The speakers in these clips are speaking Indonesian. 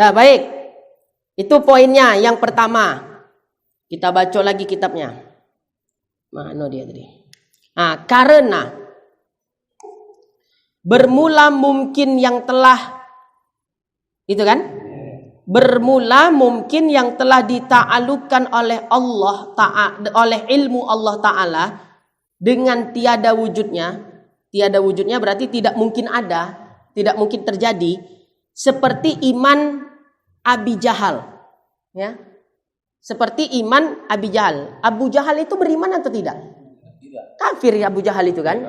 Nah, baik. Itu poinnya yang pertama. Kita baca lagi kitabnya. Mana dia tadi? Nah, karena bermula mungkin yang telah itu kan? Bermula mungkin yang telah dita'alluqkan oleh Allah Ta'ala, oleh ilmu Allah Ta'ala dengan tiada wujudnya. Tiada wujudnya berarti tidak mungkin ada, tidak mungkin terjadi, seperti iman Abi Jahal, ya. Seperti iman Abi Jahal. Abu Jahal itu beriman atau tidak? Kafir ya Abu Jahal itu kan.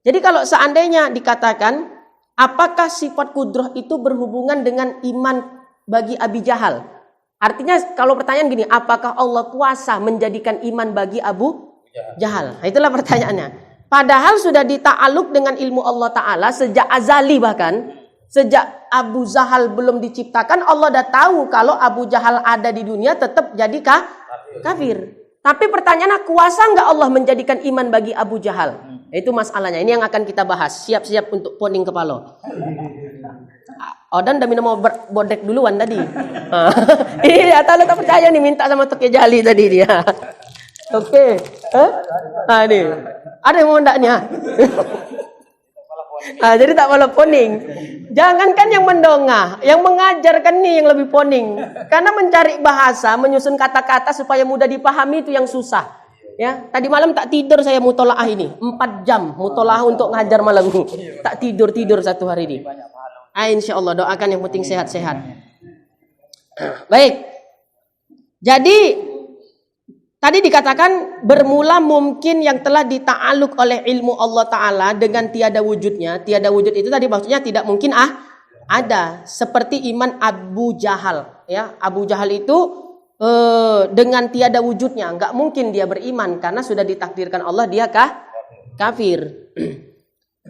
Jadi kalau seandainya dikatakan apakah sifat kudrah itu berhubungan dengan iman bagi Abi Jahal? Artinya kalau pertanyaan gini, apakah Allah kuasa menjadikan iman bagi Abu Jahal? Nah, itulah pertanyaannya. Padahal sudah dita'aluk dengan ilmu Allah Ta'ala sejak azali, bahkan sejak Abu Jahal belum diciptakan, Allah dah tahu kalau Abu Jahal ada di dunia tetap jadi kafir. Tapi pertanyaannya, kuasa nggak Allah menjadikan iman bagi Abu Jahal? Itu masalahnya. Ini yang akan kita bahas. Siap-siap untuk poning kepala. Odan udah minum bodek duluan tadi. Iya, tak percaya nih, minta sama Toke Jali tadi dia. Oke. Nah, ini. Ada yang mau ndaknya? Jadi tak malah poning. Jangankan yang mendongah, yang mengajarkan nih yang lebih poning. Karena mencari bahasa, menyusun kata-kata supaya mudah dipahami itu yang susah. Ya, tadi malam tak tidur saya mutolaah ini. 4 jam mutolaah untuk ngajar malam ini. Tak tidur satu hari ini. Insyaallah, doakan yang penting sehat-sehat. Baik. Jadi tadi dikatakan bermula mungkin yang telah dita'aluk oleh ilmu Allah Ta'ala dengan tiada wujudnya. Tiada wujud itu tadi maksudnya tidak mungkin ada. Seperti iman Abu Jahal. Ya, Abu Jahal itu dengan tiada wujudnya. Enggak mungkin dia beriman karena sudah ditakdirkan Allah dia kafir.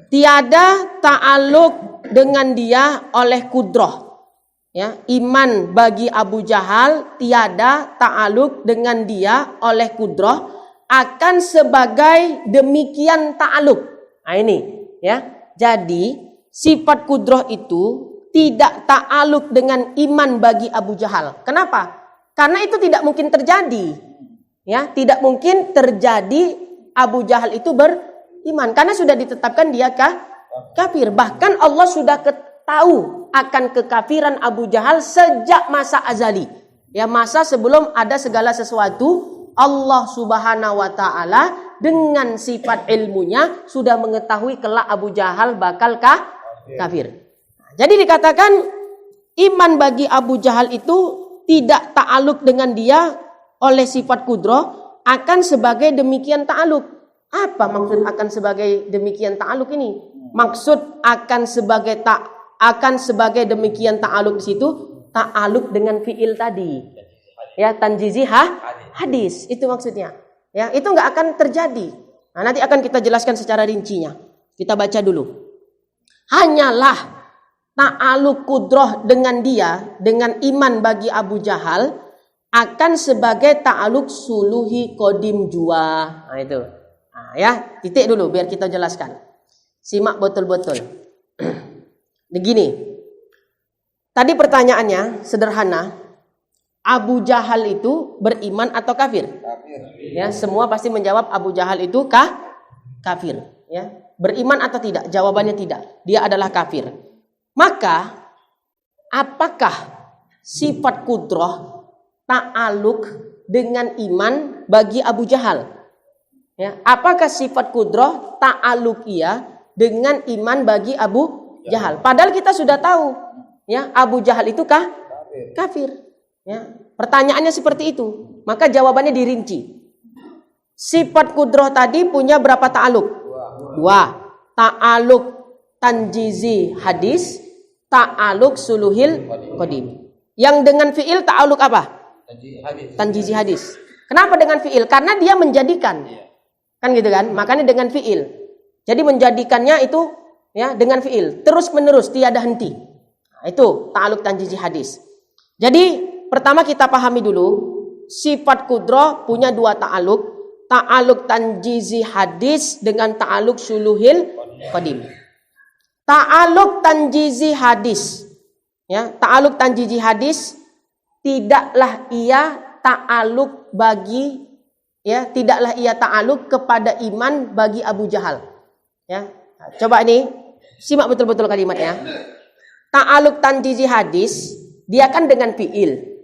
Tiada ta'aluk dengan dia oleh kudrah. Ya, iman bagi Abu Jahal tiada ta'aluk dengan dia oleh kudrah akan sebagai demikian ta'aluk. Nah ini ya. Jadi sifat kudrah itu tidak ta'aluk dengan iman bagi Abu Jahal. Kenapa? Karena itu tidak mungkin terjadi. Ya, tidak mungkin terjadi Abu Jahal itu beriman karena sudah ditetapkan dia kafir. Bahkan Allah sudah tahu akan kekafiran Abu Jahal sejak masa azali. Ya, masa sebelum ada segala sesuatu, Allah Subhanahu wa Ta'ala dengan sifat ilmunya sudah mengetahui kelak Abu Jahal bakal kafir. Jadi dikatakan iman bagi Abu Jahal itu tidak ta'aluk dengan dia oleh sifat kudrah akan sebagai demikian ta'aluk. Apa maksud akan sebagai demikian ta'aluk ini? Maksud akan sebagai demikian ta'aluk di situ ta'aluk dengan fiil tadi. Ya, tanjizi hadis itu maksudnya. Ya, itu enggak akan terjadi. Nah, nanti akan kita jelaskan secara rincinya. Kita baca dulu. Hanyalah ta'aluk kudrah dengan dia, dengan iman bagi Abu Jahal akan sebagai ta'aluk suluhi kodim jua. Nah, itu. Nah, ya, titik dulu biar kita jelaskan. Simak betul-betul. Begini. Tadi pertanyaannya sederhana. Abu Jahal itu beriman atau kafir? Ya, semua pasti menjawab Abu Jahal itu kafir. Ya, beriman atau tidak? Jawabannya tidak. Dia adalah kafir. Maka, apakah sifat kudrah ta'aluk dengan iman bagi Abu Jahal? Ya, apakah sifat kudrah ta'aluk ia dengan iman bagi Abu Jahal? Padahal kita sudah tahu, ya, Abu Jahal itu kafir. Ya, pertanyaannya seperti itu. Maka jawabannya dirinci. Sifat kudrah tadi punya berapa ta'aluk? 2. Ta'aluk tanjizi hadis, ta'aluk suluhil qadim. Yang dengan fiil ta'aluk apa? Tanjizi hadis. Kenapa dengan fiil? Karena dia menjadikan. Kan gitu kan? Makanya dengan fiil. Jadi menjadikannya itu ya dengan fiil, terus menerus tiada henti. Nah, itu ta'aluk tanjizi hadis. Jadi pertama kita pahami dulu, sifat kudrah punya 2 ta'aluk. Ta'aluk tanjizi hadis dengan ta'aluk suluhil qadim. Ta'aluk tanjizi hadis. Ya, ta'aluk tanjiji hadis tidaklah ia ta'aluk bagi, ya, tidaklah ia ta'aluk kepada iman bagi Abu Jahal. Ya, coba ini simak betul-betul kalimatnya. Ta'aluk tanjiji hadis dia kan dengan fi'il,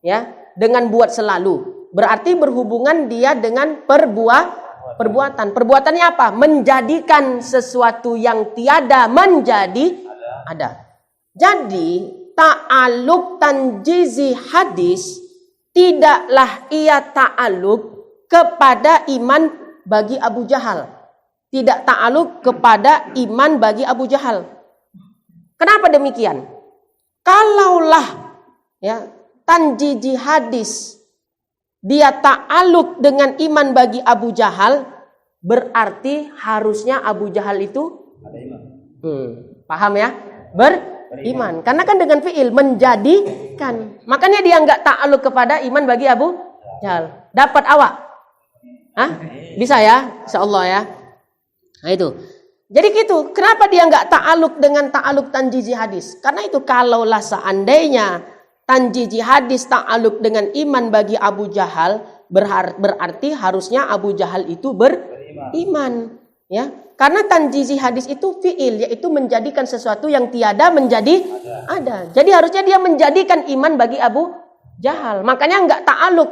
ya, dengan buat selalu. Berarti berhubungan dia dengan perbuatan. Perbuatannya apa? Menjadikan sesuatu yang tiada menjadi ada. Jadi ta'aluk tanjizi hadis tidaklah ia ta'aluk kepada iman bagi Abu Jahal. Tidak ta'aluk kepada iman bagi Abu Jahal. Kenapa demikian? Kalaulah, ya, tanjizi hadis dia ta'aluk dengan iman bagi Abu Jahal, berarti harusnya Abu Jahal itu ada iman. Paham ya? Beriman. Karena kan dengan fi'il menjadikan. Makanya dia nggak ta'aluk kepada iman bagi Abu Jahal. Dapat awak? Hah? Bisa ya? Insyaallah ya. Nah itu. Jadi gitu. Kenapa dia nggak ta'aluk dengan ta'aluk tanjizi hadis? Karena itu kalaulah seandainya tanjizi hadis ta'aluk dengan iman bagi Abu Jahal, berarti harusnya Abu Jahal itu beriman. Ya. Karena tanjizi hadis itu fi'il, yaitu menjadikan sesuatu yang tiada menjadi ada. Jadi harusnya dia menjadikan iman bagi Abu Jahal. Makanya nggak ta'aluk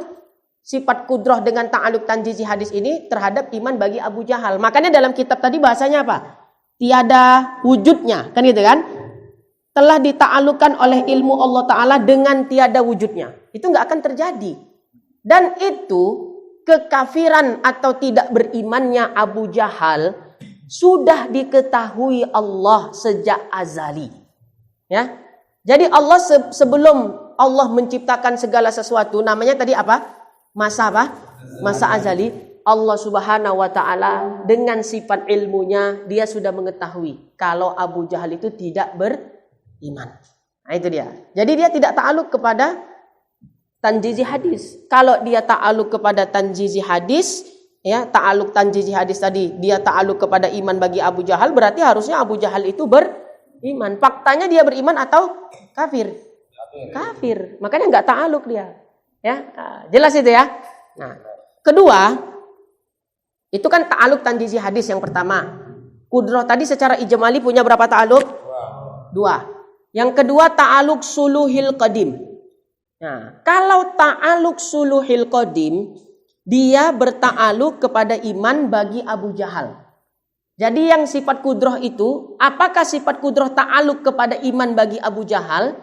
sifat kudrah dengan ta'aluk tanjizi hadis ini terhadap iman bagi Abu Jahal. Makanya dalam kitab tadi bahasanya apa? Tiada wujudnya, kan gitu kan? Telah dita'alukkan oleh ilmu Allah Ta'ala dengan tiada wujudnya. Itu nggak akan terjadi. Dan itu kekafiran atau tidak berimannya Abu Jahal sudah diketahui Allah sejak azali. Ya. Jadi Allah sebelum Allah menciptakan segala sesuatu, namanya tadi apa? Masa apa? Masa azali. Allah Subhanahu wa Ta'ala dengan sifat ilmunya dia sudah mengetahui kalau Abu Jahal itu tidak beriman. Nah itu dia. Jadi dia tidak ta'aluk kepada tanjizi hadis. Kalau dia ta'aluk kepada tanjizi hadis, ya, ta'aluk tanjizi hadis tadi, dia ta'aluk kepada iman bagi Abu Jahal, berarti harusnya Abu Jahal itu beriman. Faktanya dia beriman atau kafir? Kafir. Makanya nggak ta'aluk dia. Ya, jelas itu ya. Nah, kedua, itu kan ta'aluk tanjizi hadis yang pertama. Kudrah tadi secara ijmali punya berapa ta'aluk? Dua. Yang kedua ta'aluk suluhil qadim. Nah, kalau ta'aluk suluhil qadim, dia berta'aluk kepada iman bagi Abu Jahal. Jadi yang sifat kudrah itu, apakah sifat kudrah ta'aluk kepada iman bagi Abu Jahal?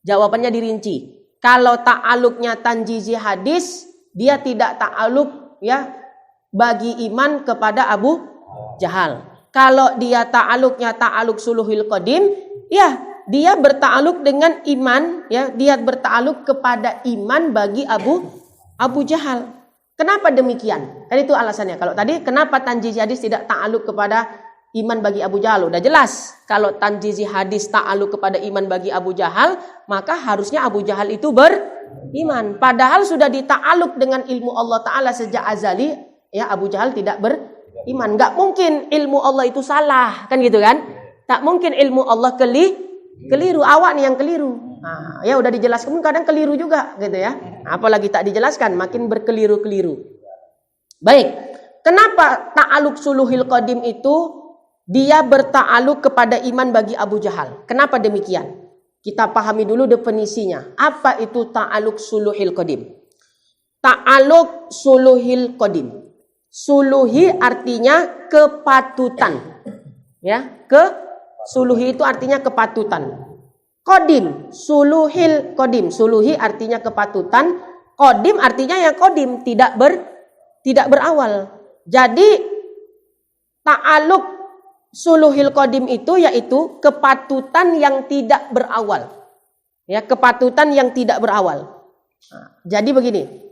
Jawabannya dirinci. Kalau ta'aluknya tanjizi hadis, dia tidak ta'aluk, ya, bagi iman kepada Abu Jahal. Kalau dia ta'aluknya ta'aluk suluhil qadim, ya, dia berta'aluk dengan iman, ya, dia berta'aluk kepada iman bagi Abu Jahal. Kenapa demikian? Kan itu alasannya. Kalau tadi kenapa tanjizi hadis tidak ta'aluk kepada iman bagi Abu Jahal? Udah jelas. Kalau tanjizi hadis ta'aluk kepada iman bagi Abu Jahal, maka harusnya Abu Jahal itu beriman. Padahal sudah dita'aluk dengan ilmu Allah Ta'ala sejak azali, ya, Abu Jahal tidak beriman. Gak mungkin ilmu Allah itu salah, kan gitu kan? Tak mungkin ilmu Allah keliru. Awak nih yang keliru. Nah, ya udah dijelaskan, kadang keliru juga gitu ya. Apalagi tak dijelaskan, makin berkeliru-keliru. Baik, kenapa ta'aluk suluhil qadim itu dia berta'aluk kepada iman bagi Abu Jahal? Kenapa demikian? Kita pahami dulu definisinya. Apa itu ta'aluk suluhil qadim? Ta'aluk suluhil qadim. Suluhi artinya kepatutan. Ya, suluhi itu artinya kepatutan. Qadim, suluhil qadim. Suluhi artinya kepatutan. Qadim artinya yang qadim, tidak berawal. Jadi ta'aluk suluhil qadim itu yaitu kepatutan yang tidak berawal. Ya, kepatutan yang tidak berawal. Nah, jadi begini.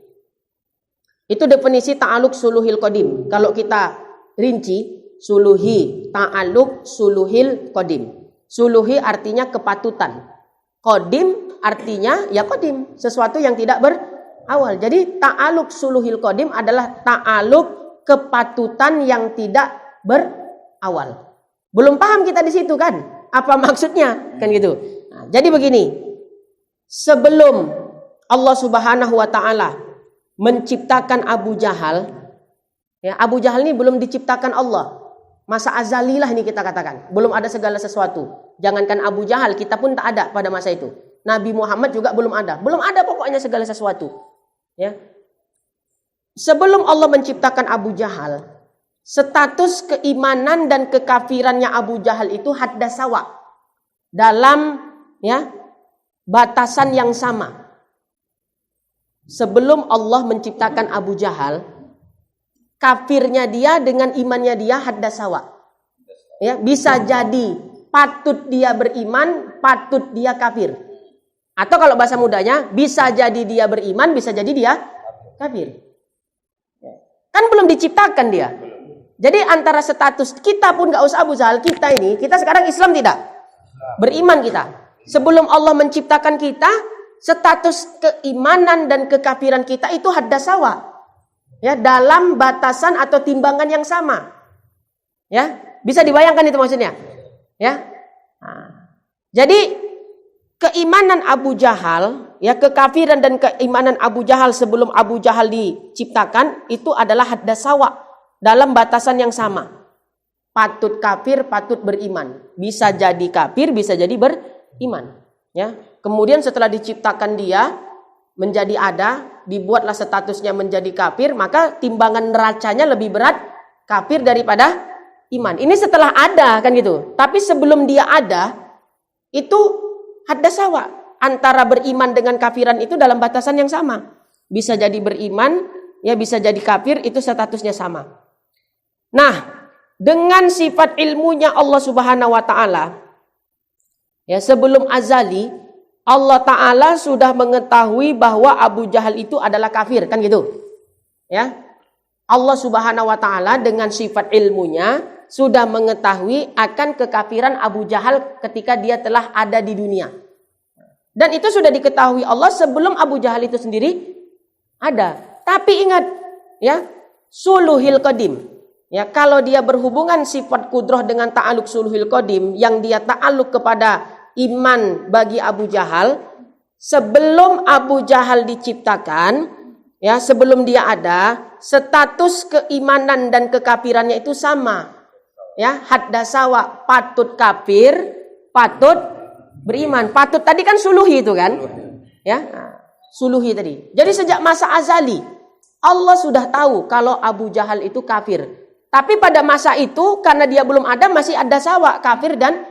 Itu definisi ta'aluk suluhil qadim. Kalau kita rinci, suluhi, ta'aluk suluhil qadim. Suluhi artinya kepatutan. Qadim artinya ya qadim, sesuatu yang tidak berawal. Jadi ta'aluk suluhil qadim adalah ta'aluk kepatutan yang tidak berawal. Belum paham kita di situ kan? Apa maksudnya? Kan gitu. Nah, jadi begini, sebelum Allah Subhanahu wa taala menciptakan Abu Jahal, ya, Abu Jahal ini belum diciptakan Allah. Masa azalilah ini kita katakan. Belum ada segala sesuatu. Jangankan Abu Jahal, kita pun tak ada pada masa itu. Nabi Muhammad juga belum ada. Belum ada pokoknya segala sesuatu. Ya. Sebelum Allah menciptakan Abu Jahal, status keimanan dan kekafirannya Abu Jahal itu hadda sawa. Dalam ya batasan yang sama. Sebelum Allah menciptakan Abu Jahal, kafirnya dia dengan imannya dia hadda sawa. Ya, bisa jadi patut dia beriman, patut dia kafir. Atau kalau bahasa mudanya, bisa jadi dia beriman, bisa jadi dia kafir. Kan belum diciptakan dia. Jadi antara status kita pun gak usah Abu Jahal, kita sekarang Islam tidak? Beriman kita. Sebelum Allah menciptakan kita, status keimanan dan kekafiran kita itu hadda sawa. Ya, dalam batasan atau timbangan yang sama. Ya, bisa dibayangkan itu maksudnya. Ya. Nah, jadi keimanan Abu Jahal, ya, kekafiran dan keimanan Abu Jahal sebelum Abu Jahal diciptakan itu adalah hadda sawa dalam batasan yang sama. Patut kafir, patut beriman. Bisa jadi kafir, bisa jadi beriman. Ya. Kemudian setelah diciptakan dia menjadi ada, dibuatlah statusnya menjadi kafir, maka timbangan neracanya lebih berat kafir daripada iman. Ini setelah ada kan gitu. Tapi sebelum dia ada, itu hadda sawa. Antara beriman dengan kafiran itu dalam batasan yang sama. Bisa jadi beriman, ya bisa jadi kafir, itu statusnya sama. Nah, dengan sifat ilmunya Allah Subhanahu wa taala, ya sebelum azali, Allah Ta'ala sudah mengetahui bahwa Abu Jahal itu adalah kafir, kan gitu. Ya, Allah Subhanahu wa Ta'ala dengan sifat ilmunya sudah mengetahui akan kekafiran Abu Jahal ketika dia telah ada di dunia. Dan itu sudah diketahui Allah sebelum Abu Jahal itu sendiri ada. Tapi ingat, ya, suluhil qadim. Ya, kalau dia berhubungan sifat kudroh dengan ta'aluk suluhil qadim, yang dia ta'aluk kepada iman bagi Abu Jahal, sebelum Abu Jahal diciptakan, ya sebelum dia ada, status keimanan dan kekafirannya itu sama. Ya, hadda sawa, patut kafir, patut beriman. Patut tadi kan suluhi itu kan? Ya, suluhi tadi. Jadi sejak masa azali Allah sudah tahu kalau Abu Jahal itu kafir. Tapi pada masa itu karena dia belum ada, masih ada sawa kafir dan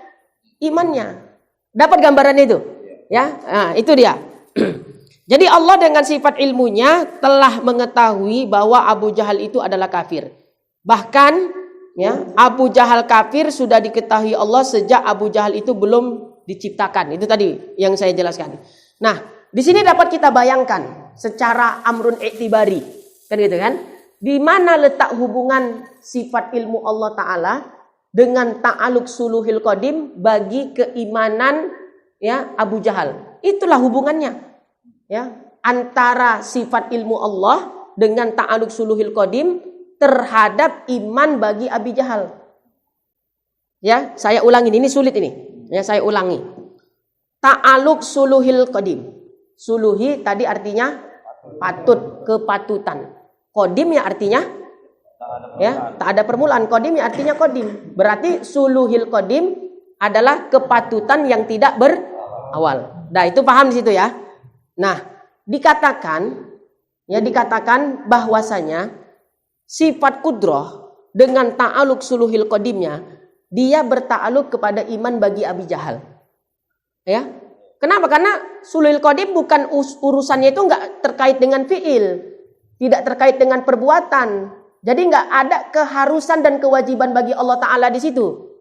imannya. Dapat gambaran itu? Ya, nah, itu dia. Jadi Allah dengan sifat ilmunya telah mengetahui bahwa Abu Jahal itu adalah kafir. Bahkan, ya, Abu Jahal kafir sudah diketahui Allah sejak Abu Jahal itu belum diciptakan. Itu tadi yang saya jelaskan. Nah, di sini dapat kita bayangkan secara amrun iktibari, kan gitu kan? Di mana letak hubungan sifat ilmu Allah Ta'ala dengan ta'aluk suluhil qadim bagi keimanan, ya, Abu Jahal. Itulah hubungannya, ya, antara sifat ilmu Allah dengan ta'aluk suluhil qadim terhadap iman bagi Abu Jahal. Ya, saya ulangi, ini sulit ini. Ya, saya ulangi. Ta'aluk suluhil qadim. Suluhi tadi artinya patut, kepatutan. Qadim ya artinya, ya, tak ada permulaan. Qadim ya artinya qadim. Berarti suluhil qadim adalah kepatutan yang tidak berawal. Nah, itu paham di situ ya. Nah, dikatakan bahwasanya sifat kudroh dengan ta'aluk suluhil qadimnya, dia berta'aluk kepada iman bagi Abu Jahal. Ya. Kenapa? Karena suluhil qadim bukan urusannya itu enggak terkait dengan fiil. Tidak terkait dengan perbuatan. Jadi nggak ada keharusan dan kewajiban bagi Allah Ta'ala di situ.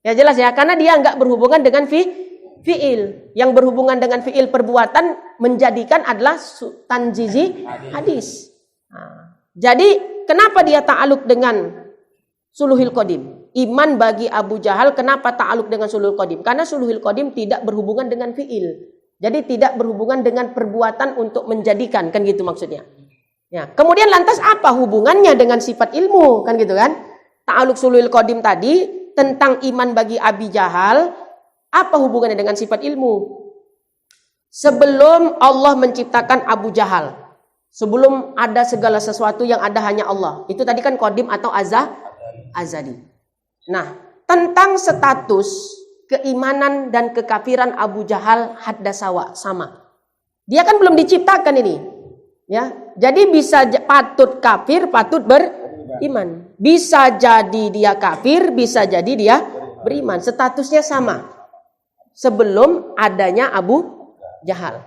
Ya jelas ya, karena dia nggak berhubungan dengan fiil. Yang berhubungan dengan fiil perbuatan menjadikan adalah tanjizi hadis. Nah, jadi kenapa dia ta'aluk dengan suluhil qadim? Iman bagi Abu Jahal kenapa ta'aluk dengan suluhil qadim? Karena suluhil qadim tidak berhubungan dengan fiil. Jadi tidak berhubungan dengan perbuatan untuk menjadikan, kan gitu maksudnya. Ya, kemudian lantas apa hubungannya dengan sifat ilmu, kan gitu kan? Ta'aluk suluhil qadim tadi tentang iman bagi Abu Jahal Apa hubungannya dengan sifat ilmu? Sebelum Allah menciptakan Abu Jahal, sebelum ada segala sesuatu yang ada hanya Allah. Itu tadi kan qadim atau azali. Nah, tentang status keimanan dan kekafiran Abu Jahal hadda sawa, sama. Dia kan belum diciptakan ini. Ya. Jadi bisa patut kafir, patut beriman. Bisa jadi dia kafir, bisa jadi dia beriman. Statusnya sama. Sebelum adanya Abu Jahal.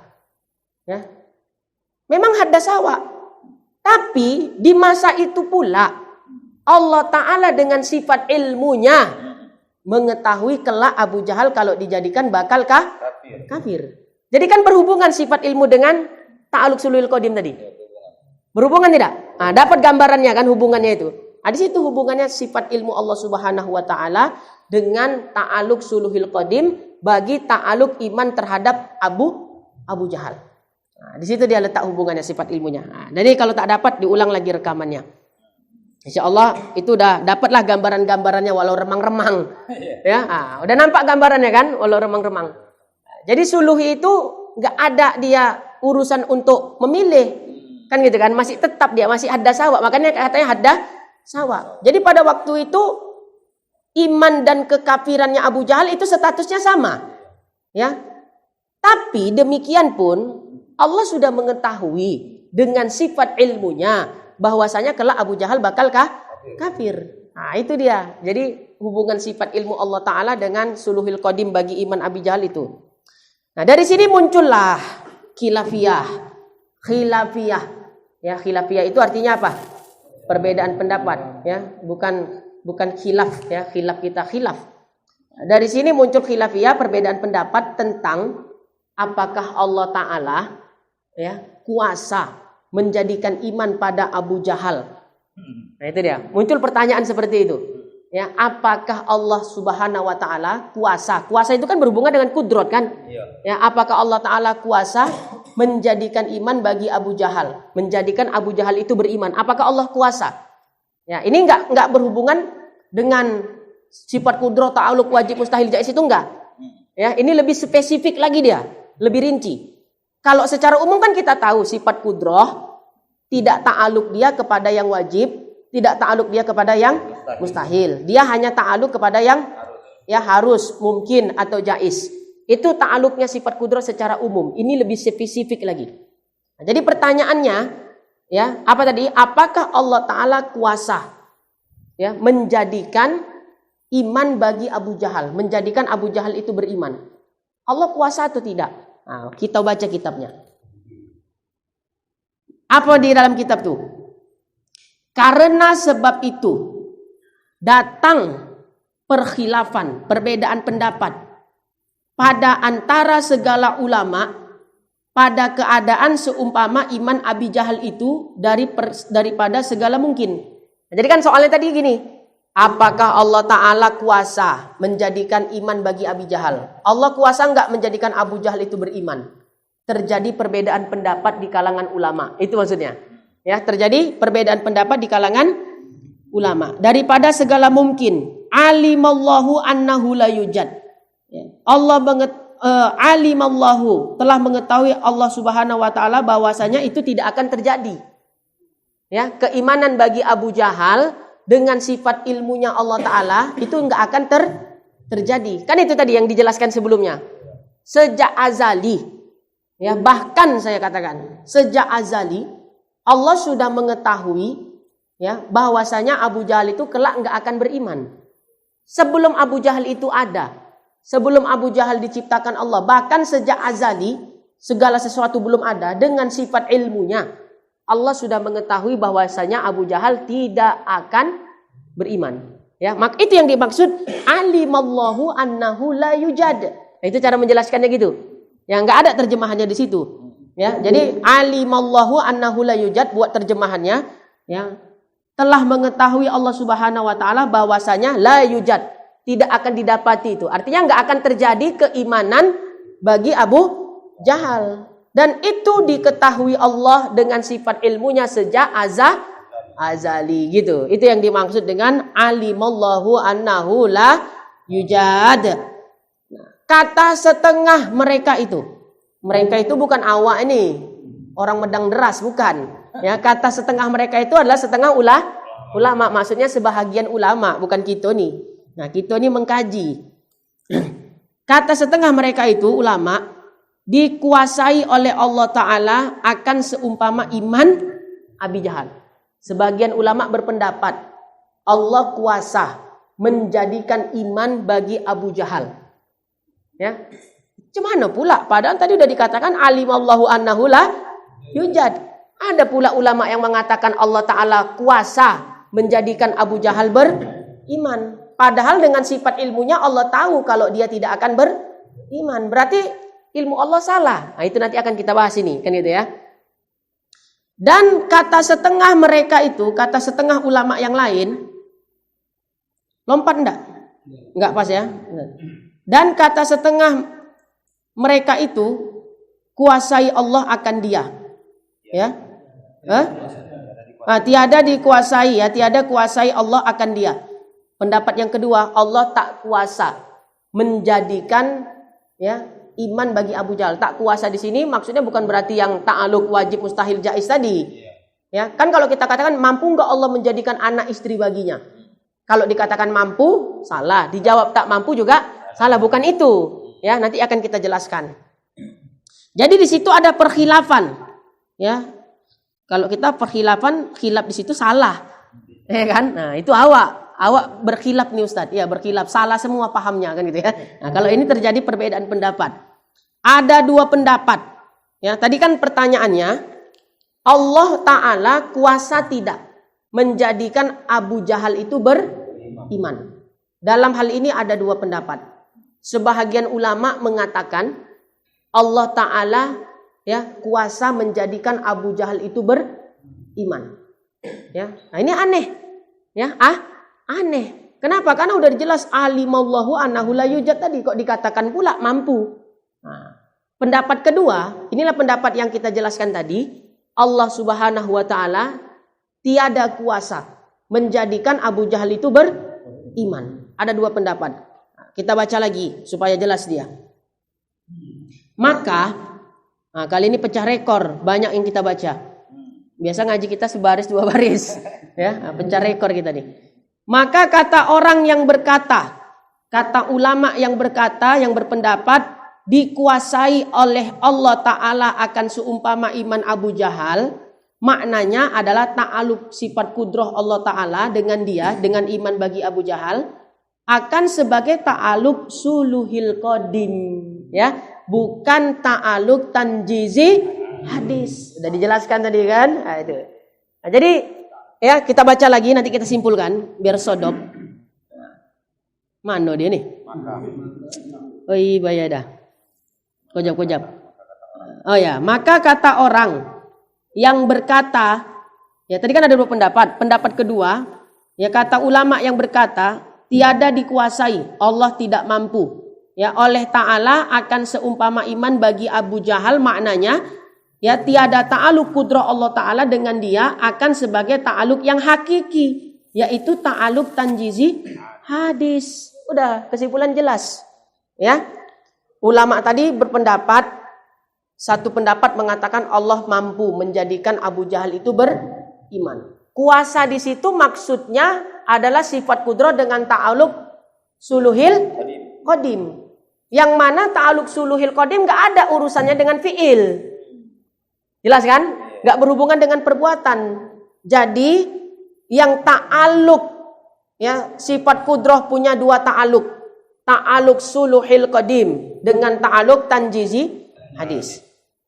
Ya. Memang hadda sawa. Tapi di masa itu pula Allah Ta'ala dengan sifat ilmunya mengetahui kelak Abu Jahal kalau dijadikan bakal kafir. Jadi kan berhubungan sifat ilmu dengan ta'aluk sulul qadim tadi. Berhubungan tidak? Nah, dapat gambarannya kan hubungannya itu. Di situ hubungannya sifat ilmu Allah Subhanahu wa taala dengan ta'aluk suluhil qadim bagi ta'aluk iman terhadap Abu Jahal. Nah, di situ dia letak hubungannya sifat ilmunya. Nah, jadi kalau tak dapat diulang lagi rekamannya. Insya Allah itu udah dapatlah gambaran-gambarannya walau remang-remang. Ya, udah nampak gambarannya kan walau remang-remang. Jadi suluhi itu nggak ada dia urusan untuk memilih. Kan gitu kan, masih tetap dia masih hadda sawa. Makanya katanya hadda sawa. Jadi pada waktu itu iman dan kekafirannya Abu Jahal itu statusnya sama. Ya. Tapi demikian pun Allah sudah mengetahui dengan sifat ilmunya bahwasanya kelak Abu Jahal bakal kafir. Nah, itu dia. Jadi hubungan sifat ilmu Allah Ta'ala dengan suluhil qadim bagi iman Abu Jahal itu. Nah, dari sini muncullah khilafiyah. Ya, khilafiyah itu artinya apa? Perbedaan pendapat, ya. Bukan khilaf, ya. Khilaf kita khilaf. Dari sini muncul khilafiyah, perbedaan pendapat tentang apakah Allah Ta'ala ya kuasa menjadikan iman pada Abu Jahal. Nah, itu dia. Muncul pertanyaan seperti itu. Ya, apakah Allah Subhanahu wa taala kuasa? Kuasa itu kan berhubungan dengan kudrat kan? Ya, apakah Allah Ta'ala kuasa menjadikan iman bagi Abu Jahal, menjadikan Abu Jahal itu beriman? Apakah Allah kuasa? Ya, ini enggak berhubungan dengan sifat kudrat, ta'aluk, wajib, mustahil, jaiz itu enggak. Ya, ini lebih spesifik lagi dia, lebih rinci. Kalau secara umum kan kita tahu sifat kudrah tidak ta'aluk dia kepada yang wajib, tidak ta'aluk dia kepada yang mustahil. Dia hanya ta'aluk kepada yang ya harus, mungkin atau jaiz. Itu ta'aluknya sifat kudrah secara umum. Ini lebih spesifik lagi. Nah, jadi pertanyaannya ya, apa tadi? Apakah Allah Ta'ala kuasa ya menjadikan iman bagi Abu Jahal, menjadikan Abu Jahal itu beriman? Allah kuasa atau tidak? Nah, kita baca kitabnya. Apa di dalam kitab tuh? Karena sebab itu datang perkhilafan, perbedaan pendapat pada antara segala ulama pada keadaan seumpama iman Abi Jahal itu daripada segala mungkin. Jadi kan soalnya tadi gini, apakah Allah Ta'ala kuasa menjadikan iman bagi Abi Jahal? Allah kuasa enggak menjadikan Abu Jahal itu beriman? Terjadi perbedaan pendapat di kalangan ulama. Itu maksudnya. Ya, terjadi perbedaan pendapat di kalangan ulama. Daripada segala mungkin. Alimallahu annahu la yujad. Allah alimallahu telah mengetahui Allah Subhanahu wa taala bahwasanya itu tidak akan terjadi. Ya, keimanan bagi Abu Jahal dengan sifat ilmunya Allah Ta'ala itu enggak akan terjadi. Kan itu tadi yang dijelaskan sebelumnya. Sejak azali, ya bahkan saya katakan, sejak azali, Allah sudah mengetahui ya bahwasanya Abu Jahal itu kelak enggak akan beriman. Sebelum Abu Jahal itu ada, sebelum Abu Jahal diciptakan Allah, bahkan sejak azali, segala sesuatu belum ada, dengan sifat ilmunya, Allah sudah mengetahui bahwasanya Abu Jahal tidak akan beriman. Ya, maka itu yang dimaksud alimallahu annahu la yujad. Nah, itu cara menjelaskannya gitu. Ya, enggak ada terjemahannya di situ. Ya, jadi alimallahu annahu la yujad buat terjemahannya, ya. Telah mengetahui Allah Subhanahu wa taala bahwasanya la yujad, tidak akan didapati itu. Artinya enggak akan terjadi keimanan bagi Abu Jahal. Dan itu diketahui Allah dengan sifat ilmunya sejak azali gitu. Itu yang dimaksud dengan alimallahu annahu la yujad. Nah, kata setengah mereka itu. Mereka itu bukan awak ini, orang Medang deras, bukan. Ya, kata setengah mereka itu adalah setengah ulama. Maksudnya sebahagian ulama, bukan kita nih. Nah, kita nih mengkaji. Kata setengah mereka itu ulama dikuasai oleh Allah Ta'ala akan seumpama iman Abi Jahal. Sebagian ulama berpendapat Allah kuasa menjadikan iman bagi Abu Jahal. Ya, gimana pula? Padahal tadi udah dikatakan alimallahu annahu la yujad. Ada pula ulama yang mengatakan Allah Ta'ala kuasa menjadikan Abu Jahal beriman. Padahal dengan sifat ilmunya Allah tahu kalau dia tidak akan beriman. Berarti ilmu Allah salah. Nah, itu nanti akan kita bahas ini, kan gitu ya. Dan kata setengah mereka itu, kata setengah ulama yang lain, lompat enggak? Enggak pas ya. Dan kata setengah mereka itu, kuasai Allah akan dia. Ya. Tiada dikuasai ya, tiada kuasai Allah akan dia. Pendapat yang kedua, Allah tak kuasa menjadikan ya iman bagi Abu Jahal. Tak kuasa di sini maksudnya bukan berarti yang ta'aluk wajib mustahil jaiz tadi. Ya, kan kalau kita katakan mampu enggak Allah menjadikan anak istri baginya? Kalau dikatakan mampu, salah. Dijawab tak mampu juga salah, bukan itu. Ya, nanti akan kita jelaskan. Jadi di situ ada perkhilafan. Ya. Kalau kita perkhilafan, khilaf di situ salah. Ya kan? Nah, itu awak berkhilaf nih Ustaz. Ya, berkhilaf, salah semua pahamnya kan gitu ya. Nah, kalau ini terjadi perbedaan pendapat. Ada dua pendapat. Ya, tadi kan pertanyaannya, Allah Ta'ala kuasa tidak menjadikan Abu Jahal itu beriman. Dalam hal ini ada dua pendapat. Sebahagian ulama mengatakan Allah Ta'ala ya kuasa menjadikan Abu Jahal itu beriman. Ya, nah ini aneh. Ya, aneh. Kenapa? Karena udah jelas alimallahu annahu la yujad tadi, kok dikatakan pula mampu. Nah, pendapat kedua, inilah pendapat yang kita jelaskan tadi. Allah Subhanahu wa Ta'ala tiada kuasa menjadikan Abu Jahal itu beriman. Ada dua pendapat. Nah, kita baca lagi supaya jelas dia. Maka kali ini pecah rekor, banyak yang kita baca. Biasa ngaji kita sebaris dua baris. Ya, pecah rekor kita nih. Maka kata orang yang berkata, kata ulama yang berkata, yang berpendapat dikuasai oleh Allah Ta'ala akan seumpama iman Abu Jahal, maknanya adalah ta'aluk sifat kudrah Allah Ta'ala dengan dia, dengan iman bagi Abu Jahal, akan sebagai ta'aluk suluhil qadim, ya, bukan ta'aluk tanjizi hadis. Sudah dijelaskan tadi kan? Nah, itu. Nah, jadi ya kita baca lagi, nanti kita simpulkan biar sodop. Mana dia nih? Oh iya dah. Kojab. Oh ya, maka kata orang yang berkata, ya tadi kan ada dua pendapat. Pendapat kedua, ya kata ulama yang berkata tiada dikuasai, Allah tidak mampu. Ya oleh Ta'ala akan seumpama iman bagi Abu Jahal, maknanya ya tiada ta'aluk kudrah Allah Ta'ala dengan dia akan sebagai ta'aluk yang hakiki, yaitu ta'aluk tanjizi hadis. Udah, kesimpulan jelas. Ya, ulama tadi berpendapat, satu pendapat mengatakan Allah mampu menjadikan Abu Jahal itu beriman. Kuasa di situ maksudnya adalah sifat kudrah dengan ta'aluk suluhil qadim. Yang mana ta'aluk suluhil qadim gak ada urusannya dengan fi'il. Jelas kan? Gak berhubungan dengan perbuatan. Jadi yang ta'aluk, ya sifat kudrah punya dua ta'aluk. Ta'aluk suluhil qadim dengan ta'aluk tanjizi hadis.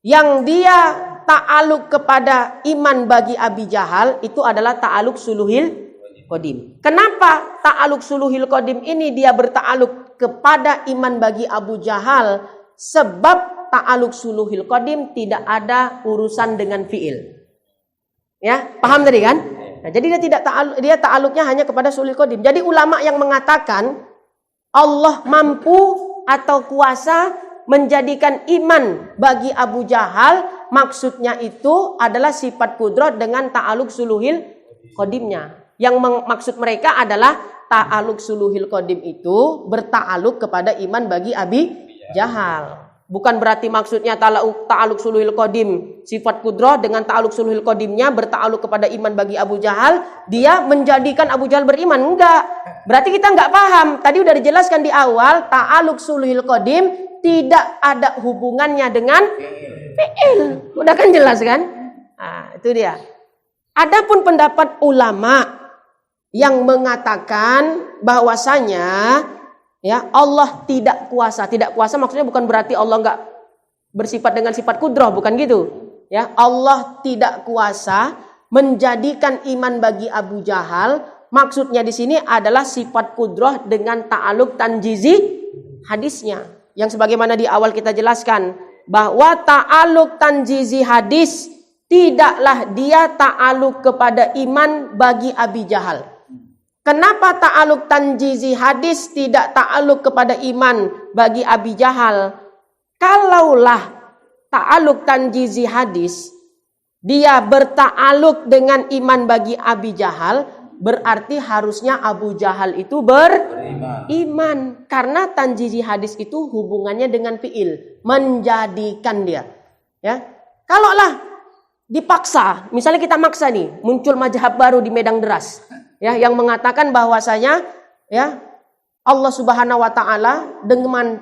Yang dia ta'aluk kepada iman bagi Abi Jahal itu adalah ta'aluk suluhil qadim. Kenapa ta'aluk suluhil qadim ini dia berta'aluk kepada iman bagi Abu Jahal? Sebab ta'aluk suluhil qadim tidak ada urusan dengan fi'il. Ya, paham tadi kan? Nah, jadi dia ta'aluknya hanya kepada suluhil qadim. Jadi ulama yang mengatakan Allah mampu atau kuasa menjadikan iman bagi Abu Jahal, maksudnya itu adalah sifat kudrat dengan ta'aluk suluhil qadimnya. Yang maksud mereka adalah ta'aluk suluhil qadim itu berta'aluk kepada iman bagi Abi jahal. Bukan berarti maksudnya ta'aluk suluhil qadim sifat kudrah dengan ta'aluk suluhil qadimnya berta'aluk kepada iman bagi Abu Jahal, dia menjadikan Abu Jahal beriman. Enggak. Berarti kita enggak paham. Tadi udah dijelaskan di awal, ta'aluk suluhil qadim tidak ada hubungannya dengan fi'il. Udah kan jelas kan? Nah, itu dia. Adapun pendapat ulama yang mengatakan bahwasanya ya Allah tidak kuasa. Tidak kuasa maksudnya bukan berarti Allah enggak bersifat dengan sifat kudrah, bukan gitu. Ya, Allah tidak kuasa menjadikan iman bagi Abu Jahal. Maksudnya di sini adalah sifat kudrah dengan ta'aluk tanjizi hadisnya. Yang sebagaimana di awal kita jelaskan bahwa ta'aluk tanjizi hadis tidaklah dia ta'aluk kepada iman bagi Abi Jahal. Kenapa ta'aluk tanjizi hadis tidak ta'aluk kepada iman bagi Abi Jahal? Kalaulah ta'aluk tanjizi hadis dia berta'aluk dengan iman bagi Abi Jahal, berarti harusnya Abu Jahal itu beriman. Karena tanjizi hadis itu hubungannya dengan fi'il, menjadikan dia. Ya, kalaulah dipaksa, misalnya kita maksa nih, muncul mazhab baru di Medang Deras. Ya, yang mengatakan bahwasanya ya Allah Subhanahu wa taala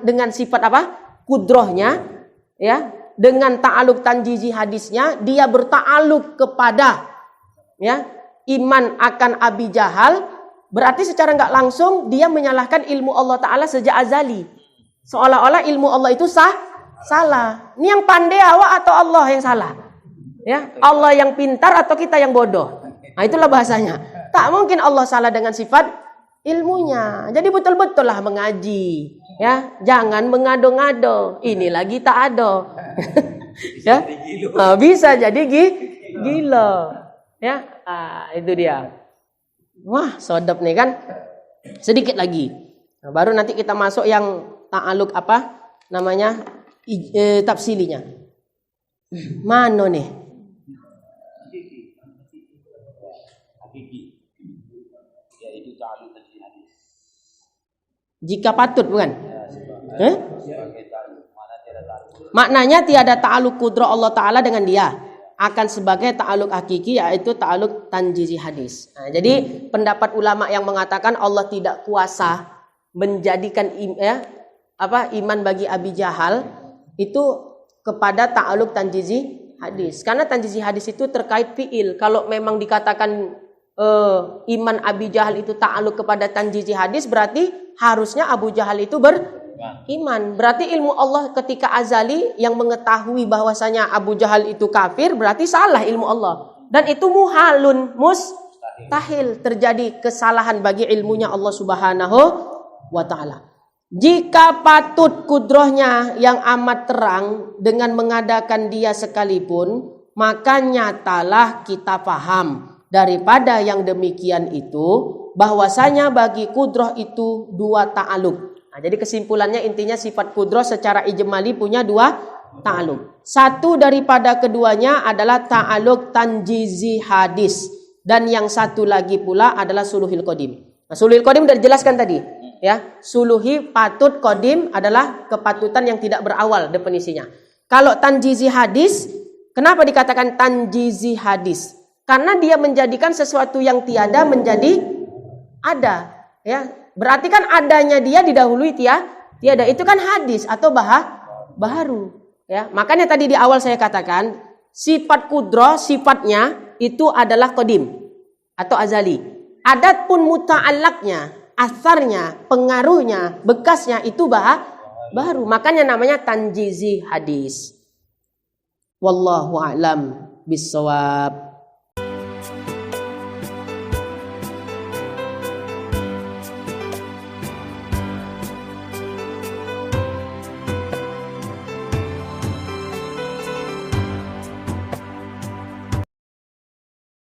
dengan sifat apa? Kudrohnya, ya, dengan ta'aluk tanjizi hadisnya dia berta'aluk kepada ya iman akan Abi Jahal, berarti secara enggak langsung dia menyalahkan ilmu Allah taala sejak azali. Seolah-olah ilmu Allah itu salah. Ini yang pandai awak atau Allah yang salah? Ya, Allah yang pintar atau kita yang bodoh? Nah, itulah bahasanya. Tak mungkin Allah salah dengan sifat ilmunya. Jadi betul-betul lah mengaji. Ya, jangan mengado-ngado. Ini lagi tak ada. Ya, bisa jadi gila. Ya, itu dia. Wah, sodop nih kan. Sedikit lagi. Nah, baru nanti kita masuk yang ta'aluk apa namanya tafsilinya. Mana nih? Jika patut bukan? Maknanya tiada ta'aluk kudrah Allah Ta'ala dengan dia. Akan sebagai ta'aluk hakiki, yaitu ta'aluk tanjizi hadis. Nah, jadi pendapat ulama yang mengatakan Allah tidak kuasa menjadikan iman bagi Abi Jahal itu kepada ta'aluk tanjizi hadis. Karena tanjizi hadis itu terkait fi'il. Kalau memang dikatakan iman Abi Jahal itu ta'aluk kepada tanjizi hadis, berarti harusnya Abu Jahal itu beriman. Berarti ilmu Allah ketika azali yang mengetahui bahwasanya Abu Jahal itu kafir, berarti salah ilmu Allah. Dan itu muhalun, mustahil terjadi kesalahan bagi ilmunya Allah Subhanahu wa taala. Jika patut kudrohnya yang amat terang dengan mengadakan dia sekalipun, maka nyatalah kita paham daripada yang demikian itu bahwasanya bagi kudroh itu dua ta'aluk. Nah, jadi kesimpulannya intinya sifat kudroh secara ijmali punya dua ta'aluk. Satu daripada keduanya adalah ta'aluk tanjizi hadis, dan yang satu lagi pula adalah suluhil qadim. Nah, suluhil qadim sudah dijelaskan tadi, ya. Suluhi patut, qadim adalah kepatutan yang tidak berawal definisinya. Kalau tanjizi hadis, kenapa dikatakan tanjizi hadis? Karena dia menjadikan sesuatu yang tiada menjadi ada, ya. Berarti kan adanya dia didahului tiada. Itu kan hadis atau baharu, ya. Makanya tadi di awal saya katakan sifat kudrah sifatnya itu adalah qadim atau azali. Adapun muta'allaqnya, asarnya, pengaruhnya, bekasnya itu baru. Makanya namanya tanjizi hadis. Wallahu a'lam bissawab.